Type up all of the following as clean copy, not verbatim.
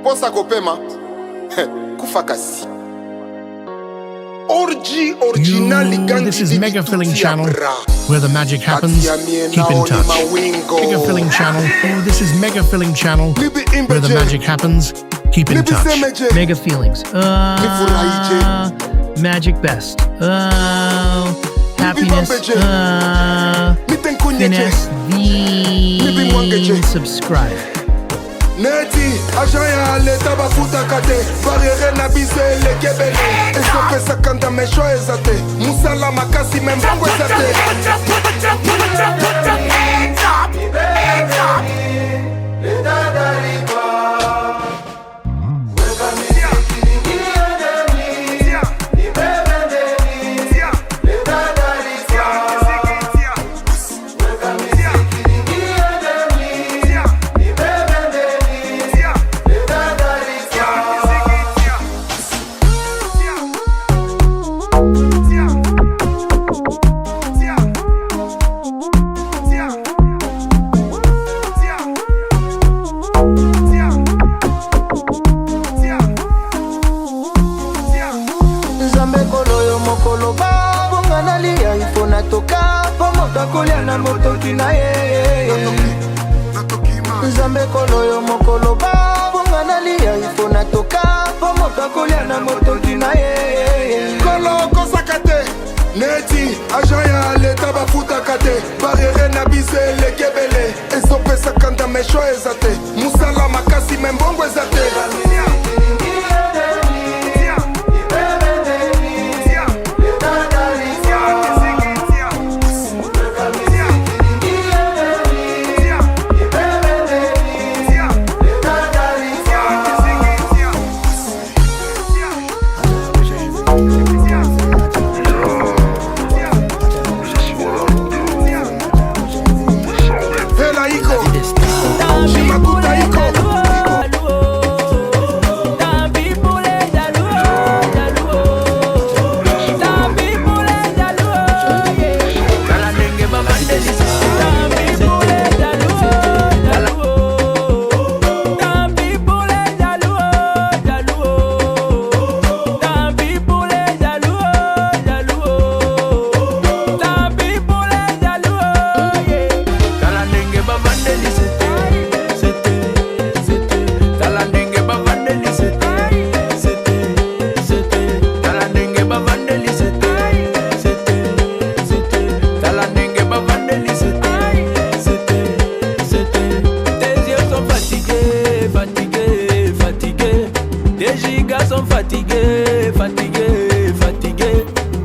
Posa kopema kufakasi. This is Mega Filling Channel, where the magic happens. Keep in touch. Mega Filling Channel. This is Mega Filling Channel, where the magic happens. Keep in touch. Mega Feelings. Magic Best. Happiness. Finesse. Subscribe. Neti, agent ya leta bafuta kate barriere na bise le kebele esope sakanda mesho ezate musala makasi membongo ezate Nzambe koloyo mokolo ba bongana liya ifona toka pomo kakolia na motoki na ye kolo kosakate neti agent ya leta bafuta kate barriere na bise le kebele esope sakanda mesho ezate musala makasi membongo ezate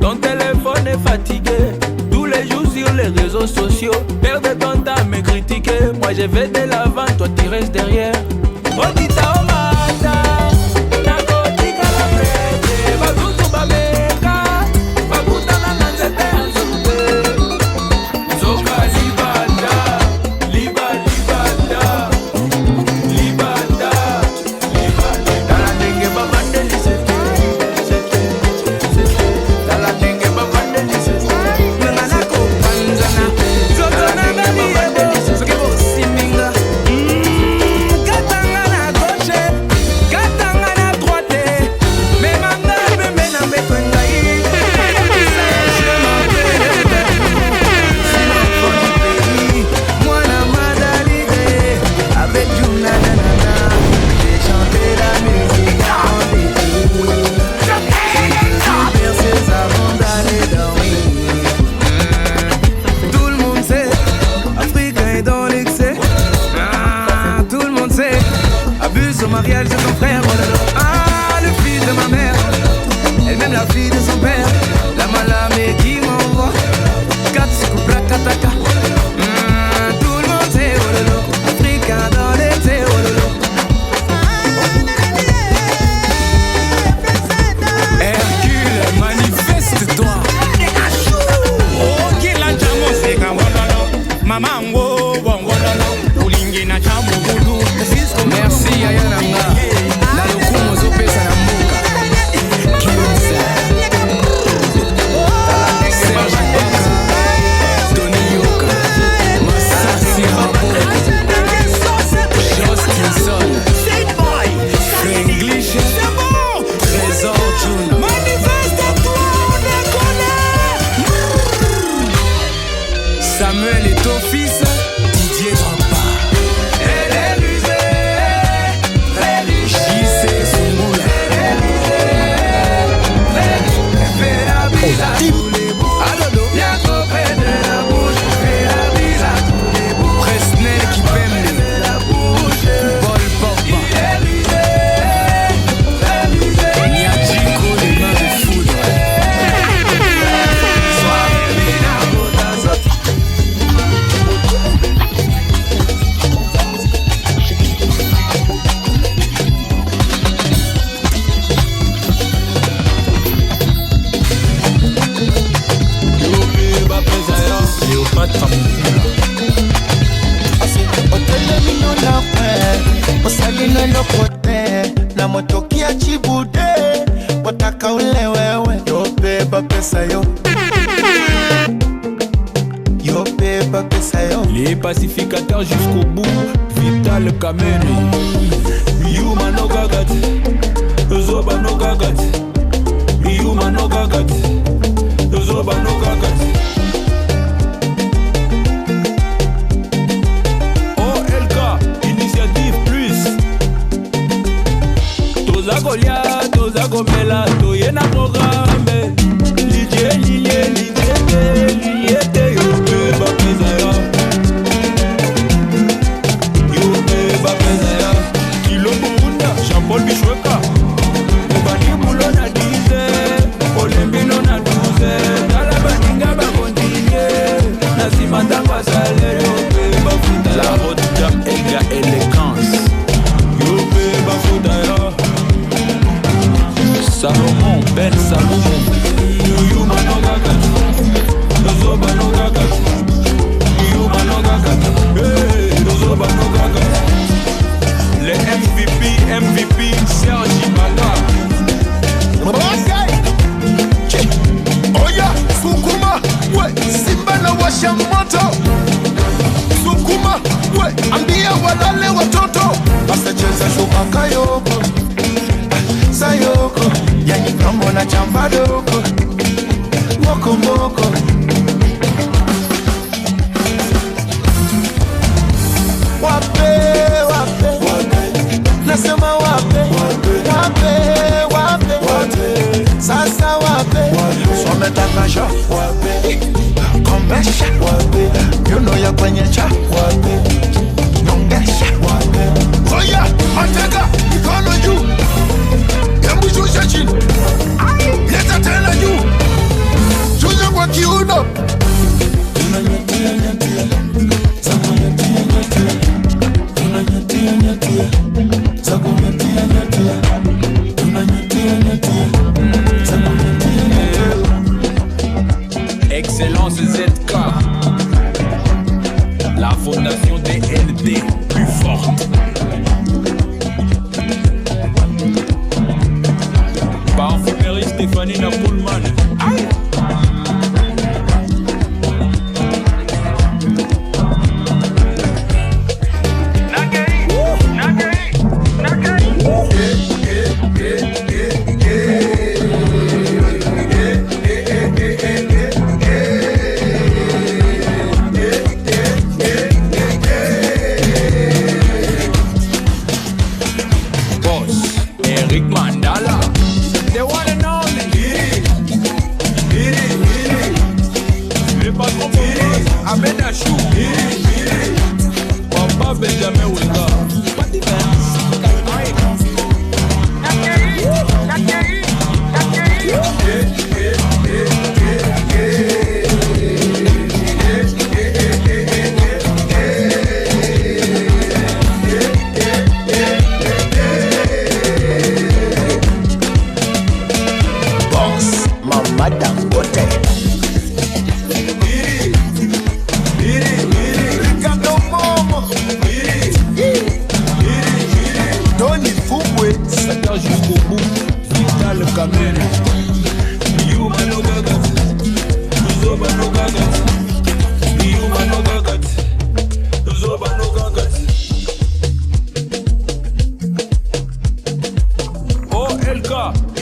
Ton téléphone est fatigué. Tous les jours sur les réseaux sociaux. Perdre ton temps à me critiquer. Moi je vais de l'avant, toi tu restes derrière. Mariage de son frère, oh là là. Ah, le fils de ma mère, elle même la fille de son père. La malamé qui m'envoie 4 couples à kataka. Tout le monde sait, oh là là. Africain dans l'été, oh là là. Hercule, manifeste-toi. Oh, qui l'a jamon, c'est qu'un wololo. Maman, oh, bon wololo. Oulingi na chamou boulou. Merci Ayananga. La lokumo zopesa na mboka. Tony Yoka. prédicateur jusqu'au bout. Vital Kamene. Yuma no gagat. Zoba no gagat. Yuma no gagat. Zoba no gagat. OLK, initiative plus. Toza Goliath, Toza Gomela, Toyena programme. Lilie, Lilie, Lilie, Lilie, Lilie, Bapezaya. Jean-Paul Bichweka Obani Boulon a 10 Olembino na 12 Dala baninga ba continue Nasimanda kwa salaire Bafuta la haute gamme Elga élégance Yope bafuta ya Salomon, Ben Salomon Yuma no gagat Nozoba no gagat Yuma no gagat Nozoba no gagat les MVP, Sergi Bata. Oya, Sukuma, we, Simba na washa moto. Sukuma, we, ambia walale watoto. Basta cheza shuka kayoko, sayoko, yani kambo na chambadoko. Moko moko. Nasema wape, wape, wape, wape. Sasa wape, sometakasha wape, komesha wape, yuno ya kwenye cha wape, nyongesha wape. Oya, mateka, mikono juu, hebu shusha chini, leta tena juu, shusha kwa kiuno. Tunanyatia, nyatia, zako nyatia, nyatia, tunanyatia, nyatia. Excellence ZK, la fondation DND plus forte. Parfumerie Stéphanie Napoulman.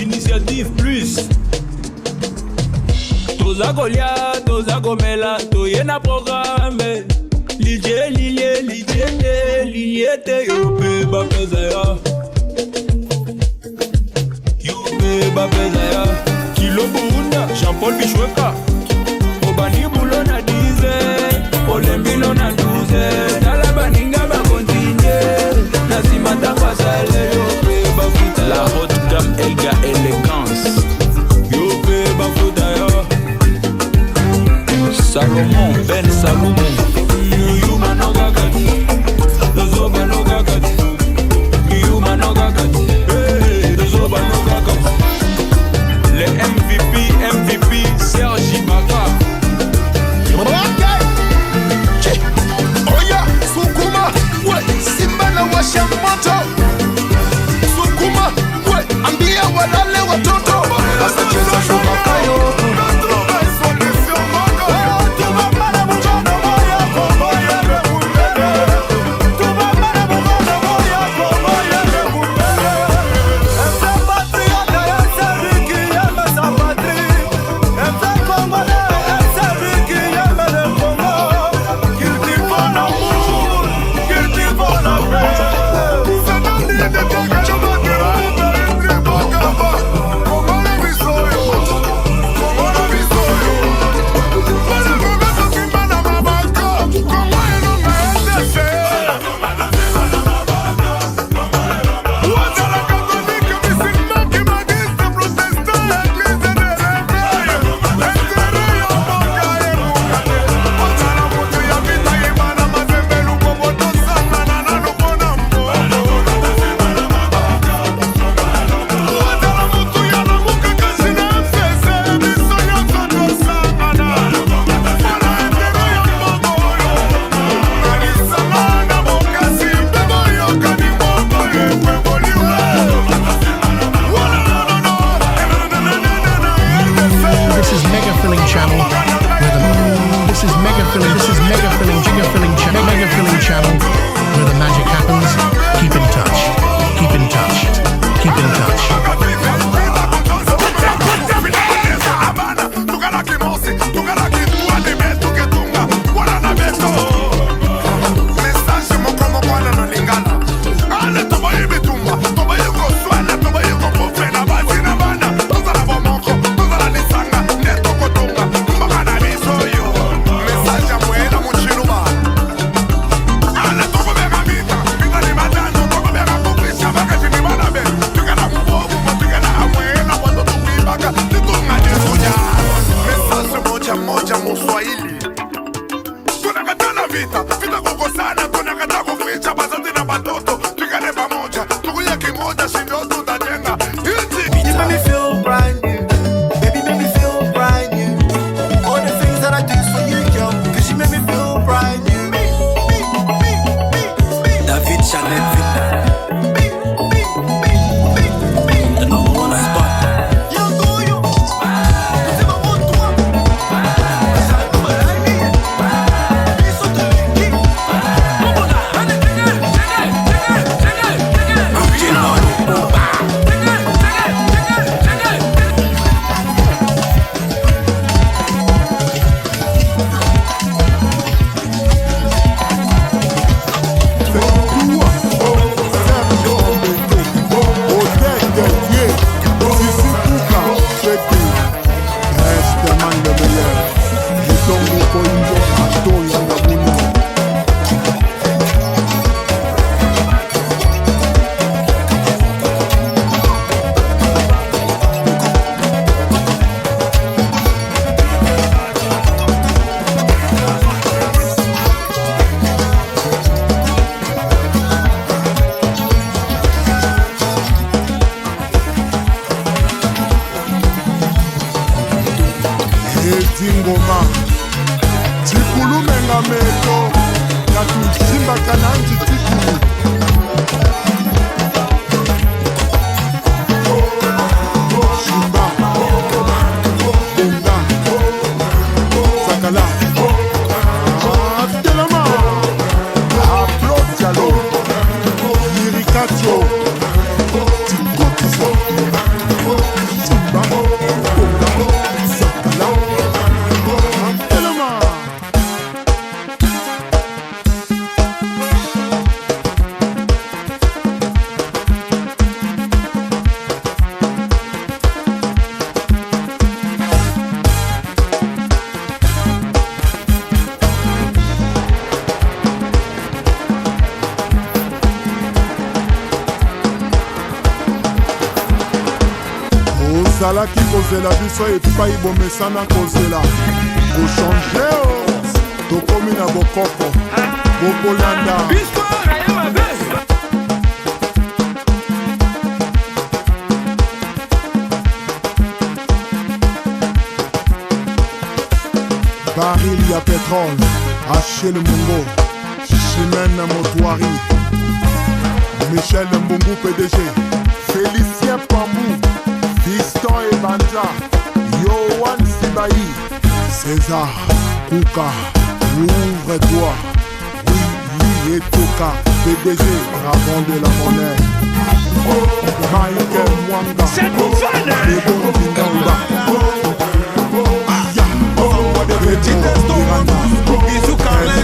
Initiative plus. Toza Goliath, Toza Gomela, Toyena programme. Lilie, Lilie, Lilie, Lilie, Yope Bapezaya. Yope Bapezaya. Kilo Bunda, Jean-Paul Bichweka. Obani Boulon a 10 Olembino na 12 Dala baninga ba continue Nasimanda kwa salaire Yope bafuta la haute gamme Elga élégance Yope bafuta ya Salomon, Ben Salomon Yuma no gagat Zoba no gagat Yuma no gagat Zoba no gagat les MVP, Sergi Bata. Oya, Sukuma, we, Simba na washa moto. Sukuma, we, ambia walale watoto. Basta cheza shuka kayoko. You make me feel brand new. Baby, make me feel brand new. All the things that I do for you, girl, cause you make me feel brand new. David Chanel. The number one spot. Ngoma Tikulumenga meto Katushimba kananji tikulu Shimba Benga Sakala Telema Upload Diallo Lirikacho Tikotiso Shimba ozalaki kozela biso epai bomesana kozela kochange tokomi na bokoko bokolanda baril ya pétrole Achille Mungo Chimène Motoari Michel Mbungu PDG Félicien Pambou Fiston Ebanja, Yohan Sibahi, César, Kouka, ouvre-toi, oui, et Toka, PDG, Dragon de la monnaie, Michael Mwanga, Lebo Kindamba, Petit Deston, Bisou Carlin,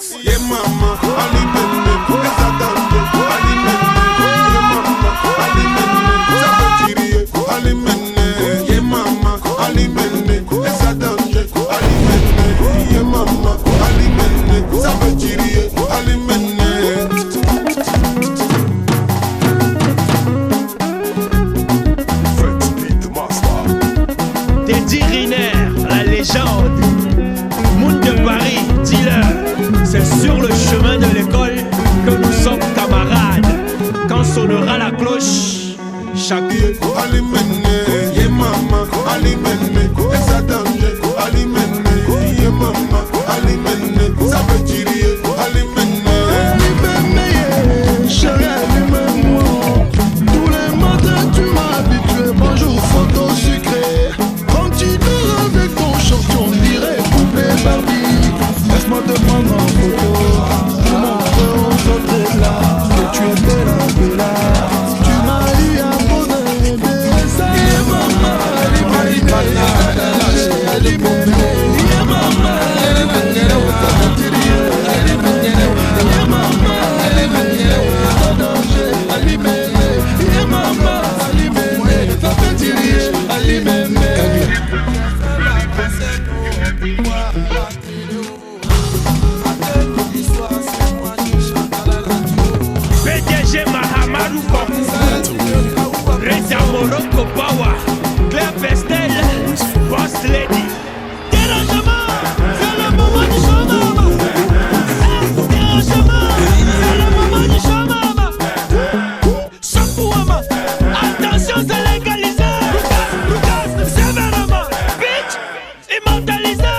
Yeah mama, Ali Mene, esa danse, Ali Mene, yeah mama, Ali Mene, ça veut tirer, Ali Mene, yeah mama, Ali Mene, esa danse, Ali Mene, yeah mama, Ali Mene, ça veut tirer, Ali Mene. Teddy Riner, la légende. Monde de Paris, dis-leur, c'est sur le chemin de l'école que nous sommes camarades. Quand sonnera la cloche, chacun. Ali Mene, yeah mama, Ali Mene, esa danse, Ali Mene, yeah mama, Ali Mene, ça veut tirer, Ali Mene. Ali Mene, chérie, Ali Mene, tous les matins tu m'as habitué, bonjour photo sucrée. Quand tu dors avec ton short, on dirait poupée Barbie. Laisse-moi te prendre en photo, pour montrer aux autres là que tu es bella, bella. Tu m'as eu à bonheur et bella. Yeah mama, Ali Mene, Ali Mene, yeah mama, Ali Mene, yeah mama, Ali Mene, ça danger, Ali Mene, yeah mama, Ali Mene, ça fait tirer, Ali Mene. PDG Mahamadou Pop, Reza Morocco Power, Claire Pestel, Boss Lady. Dérangement, c'est le moment du show mama. Dérangement, c'est le moment du show mama. Shampouama, attention c'est légalisé. Sévèrement, bitch, immortalisé.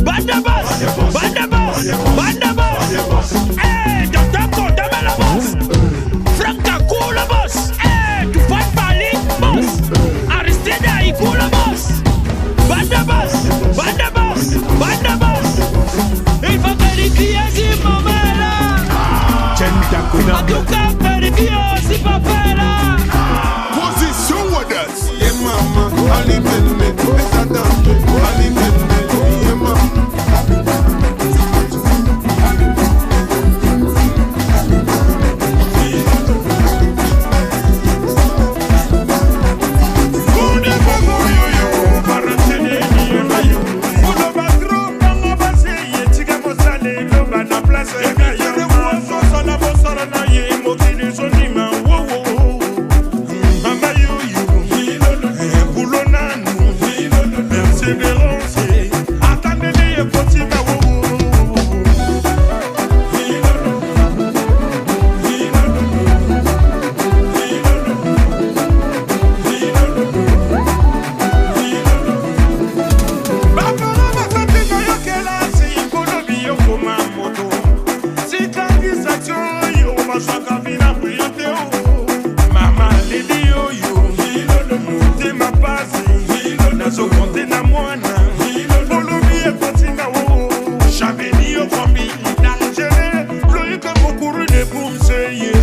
Bande boss, bande boss, bande boss. Hey, Dr. Kodame la boss. Franka cool la boss. Hey, tu fais parler boss. Aristide Aikou la boss. Bande boss, bande boss, bande boss. Il faut vérifier si maman est là. En tout cas, vérifier si papa est là. Position with us. Yeah mama, Ali Mene, esa danse, Ali Mene, yeah mama.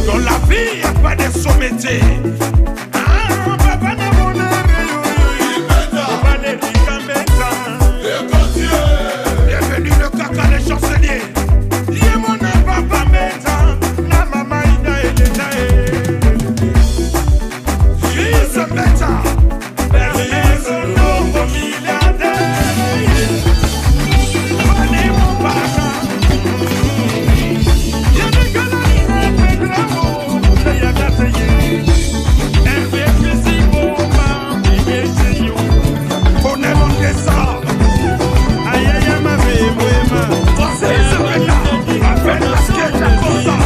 Dans la vie, y'a pas de sommité. Bienvenue le caca des chanceliers. Lié mon papa Meta. Na mama ida elena e. Fils Meta. Berlez au nombre milliardaire. Prenez mon papa. Y'a des galeries et des gravos. Y'a gâté. Hervé Fisibo, Mami Bézio. Prenez mon dessin. Aïe aïe ma bébé. C'est ce mec-là. Appelle la skate la cosa.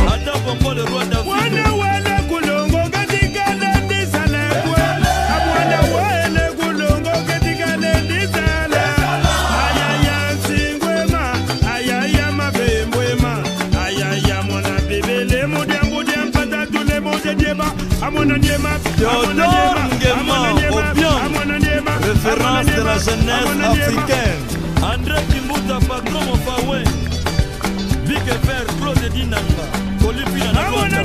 Wana wana kulongo katika nadi sana kwe. Abwana wana kulongo katika nadi sana. Ayaya singwema, ayaya mabembwema, ayaya mwana bebele mudiam pata tule moje jeba. Amona niema, référence de la jeunesse africaine. André Kimbuta, patron Mofawe. Big Fer, Claude Dinanga. Colipina Nakota.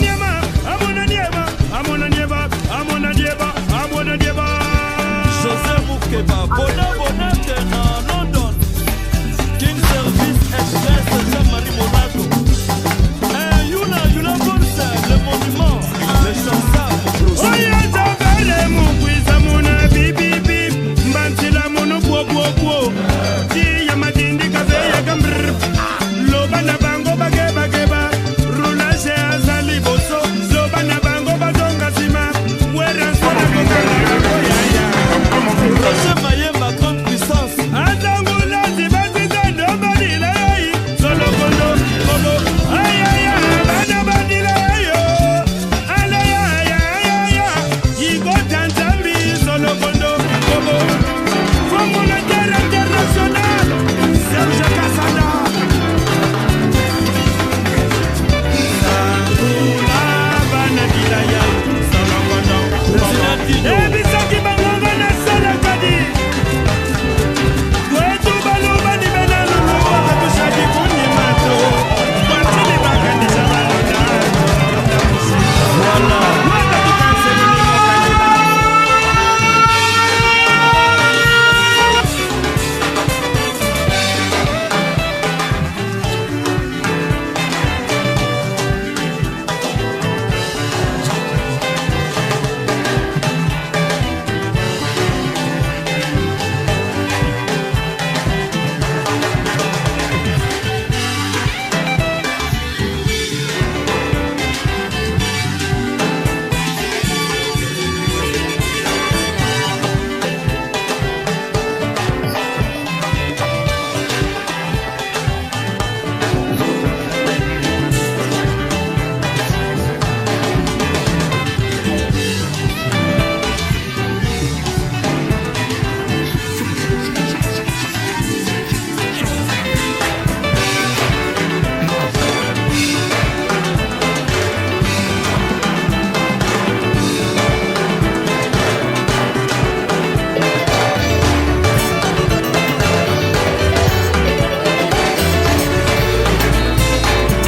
José Moukeba, Bona Bonate na London. King Service Express,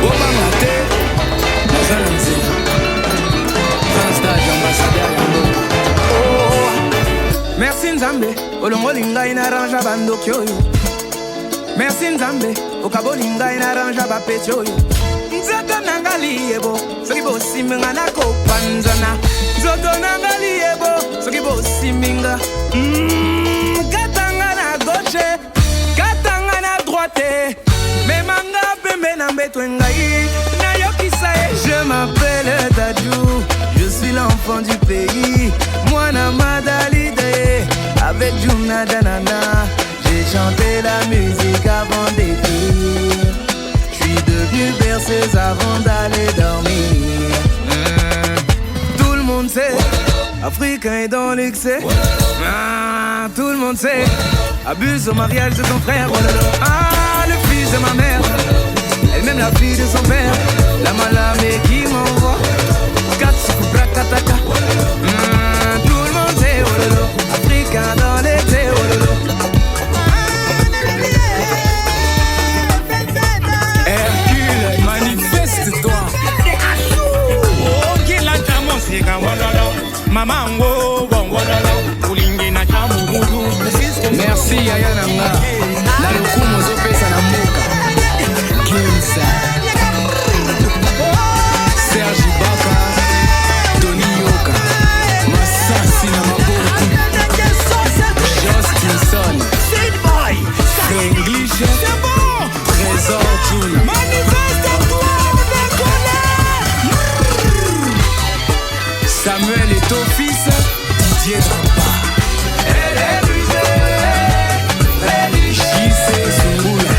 Obamate, Nazalanze, Transtage, ambassadeur Yambo. Merci Nzambe, Olongolinga inaranja bandokyoyo. Merci Nzambe, Okabolinga inaranja bapetyoyo. Nzoto nangali yebo, soki bosiminga na kopanzana. Nzoto nangali yebo, soki bosiminga. Katanga na gauche, katanga na droite. Memanga pembe na mbetwengai, na yokisae. Je m'appelle Dadju, je suis l'enfant du pays. Moi na Madalide, avec Juna Danana. J'ai chanté la musique avant d'écrire. J'suis devenu berceuse avant d'aller dormir. Tout le monde sait, Africain est dans l'excès. Tout le monde sait, abuse au mariage de ton frère. Ah, le fils de ma mère, elle-même la fille de son père. La malamé qui m'envoie, Katsuku Brakataka. Tout le monde sait, Africain dans l'été. Hercule, manifeste-toi. Oh, qui l'a jamais mamango, ulingi na chamugudu. Merci Ayananga. La lokumo zopesa na muka. Kimsa. Serge Baka. Tony Yoka. Masasi na Maboku. Justinson. English. Trésor June. Samuel est ton fils, Didier Drapa. Elle est rusée, JC Zumboula.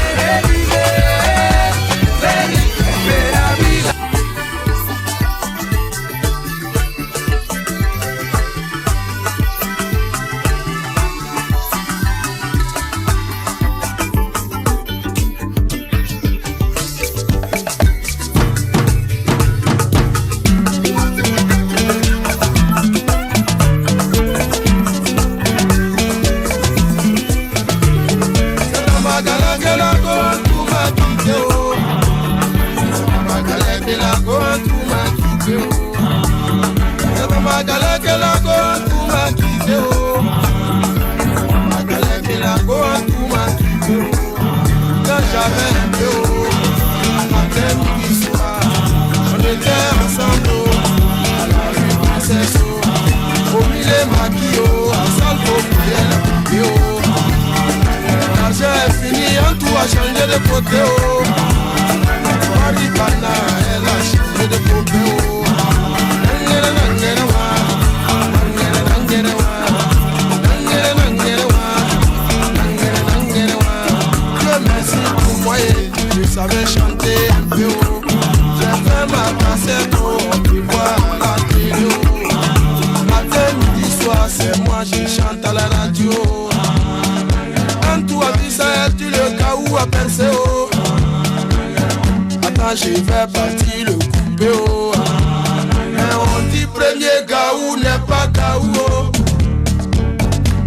Changer de côté, oh. Maripana, elle a changé de côté, oh. Dieu merci pour moi, je savais chanter un peu, oh. J'ai fait ma cassette, oh. On peut voir à la télé, oh. Matin, midi, soir, c'est moi, je chante à la radio. Quand tout a dit ça, tu le cas où à penser, oh. Attends, je vais partir le couper, oh. Mais on dit premier gaou n'est pas gaou, oh.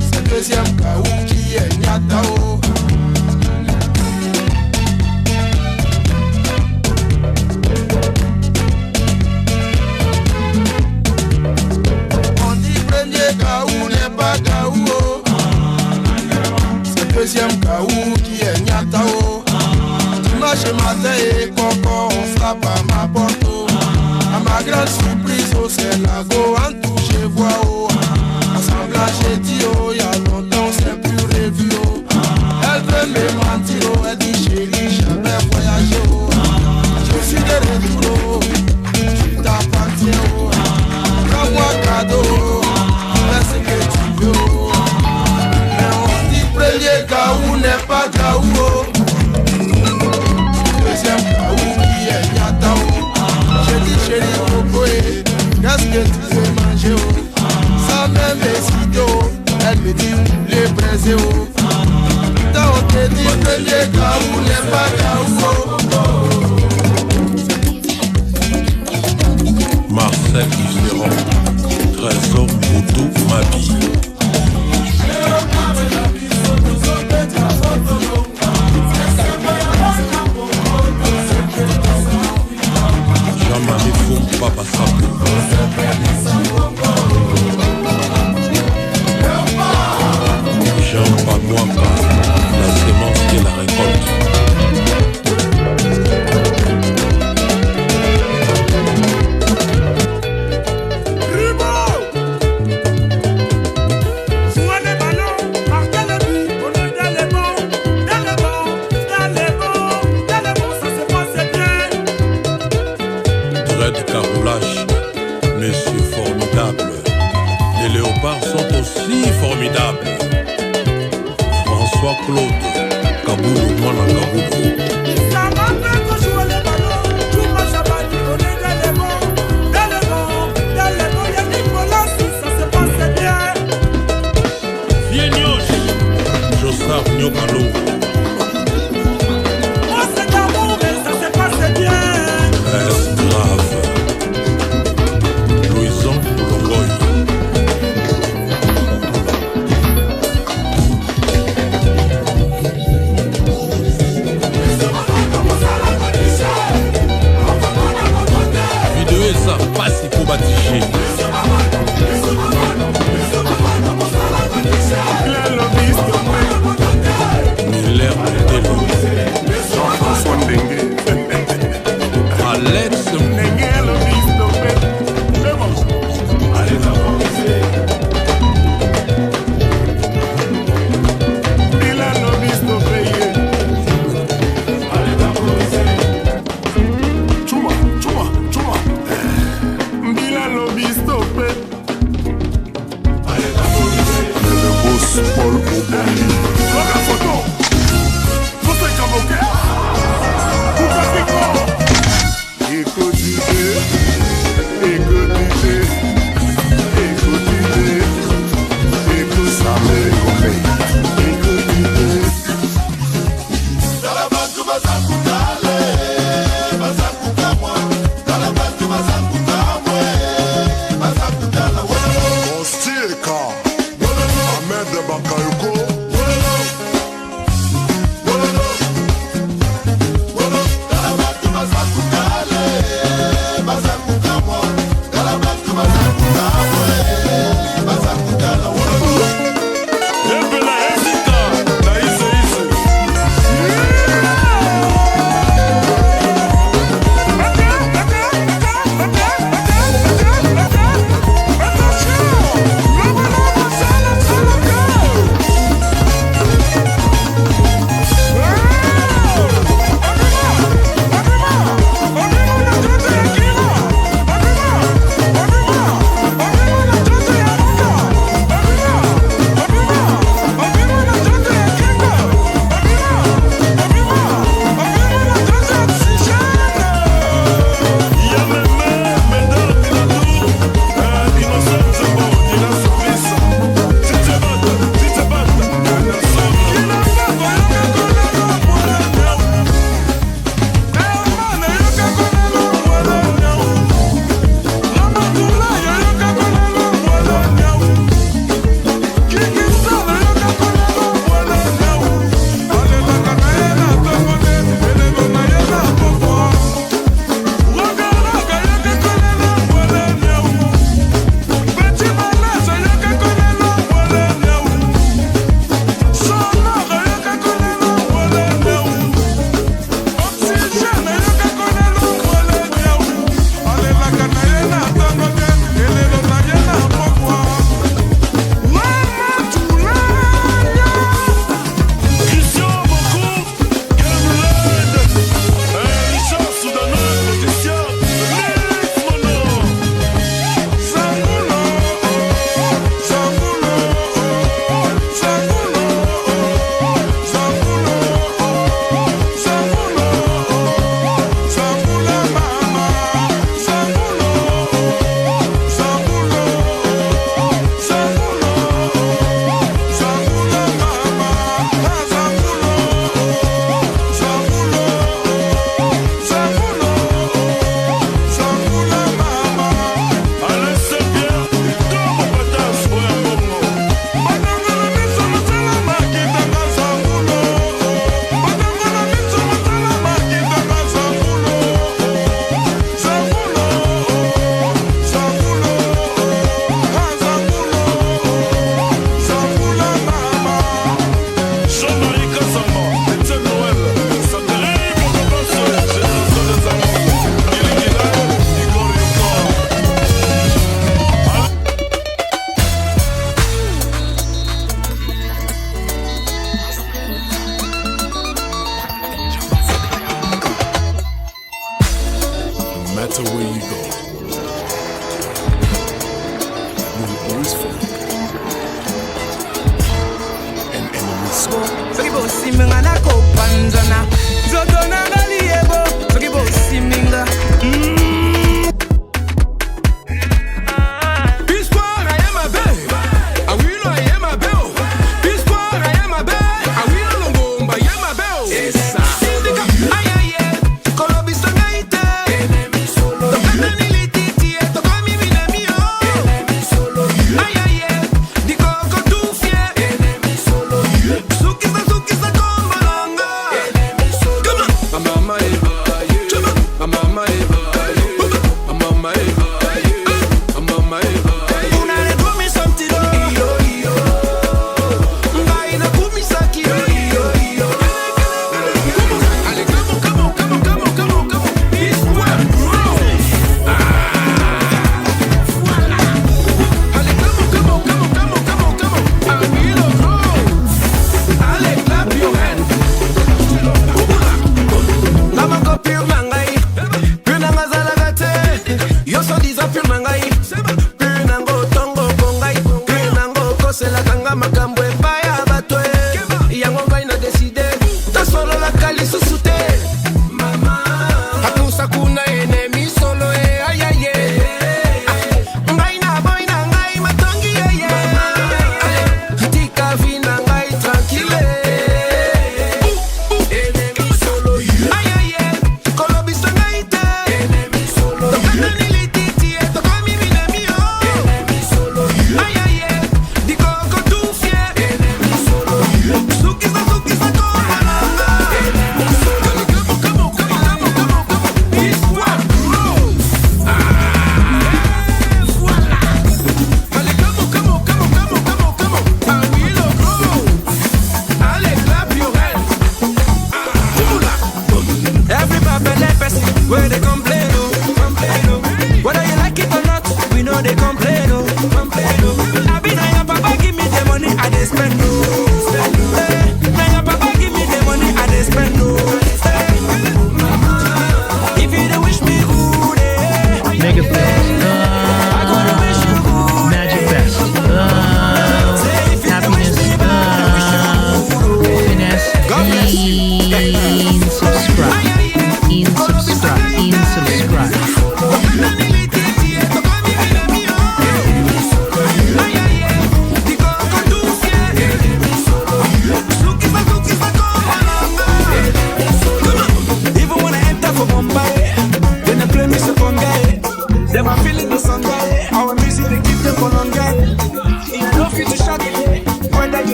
C'est deuxième gaou qui est nyata, oh. On dit premier gaou n'est pas gaou, oh. Deuxième Kaou qui est Nyatao. Dimanche matin et coco, on frappe à ma porte. À ma grande surprise, oh, c'est la go en tout, je vois, oh. Assemblage, j'ai dit, oh, y'a longtemps, c'est plus revu, oh. Elle veut me mentir, oh, elle dit, chérie, jamais voyagé, oh. Je suis de retour, oh. Tu t'appartiens, oh. Prends-moi cadeau, oh. Fais ce que tu veux, oh. Premier Kaou n'est pas Kaou, oh. Deuxième Kaou qui est Nyatao. J'ai dit chérie Coco, qu'est-ce que tu veux manger, oh? matter where you go, you will always find an enemy soul. Sokibo simanga ko panzana, zodona galiebo, sokibo siminga.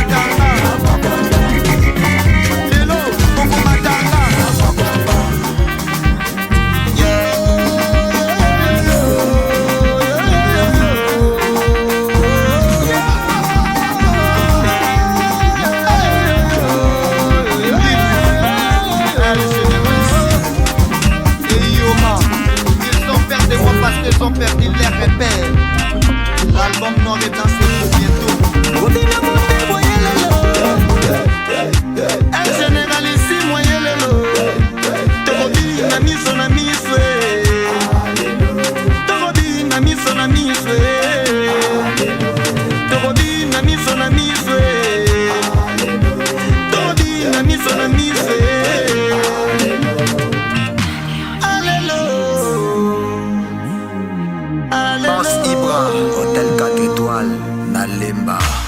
girl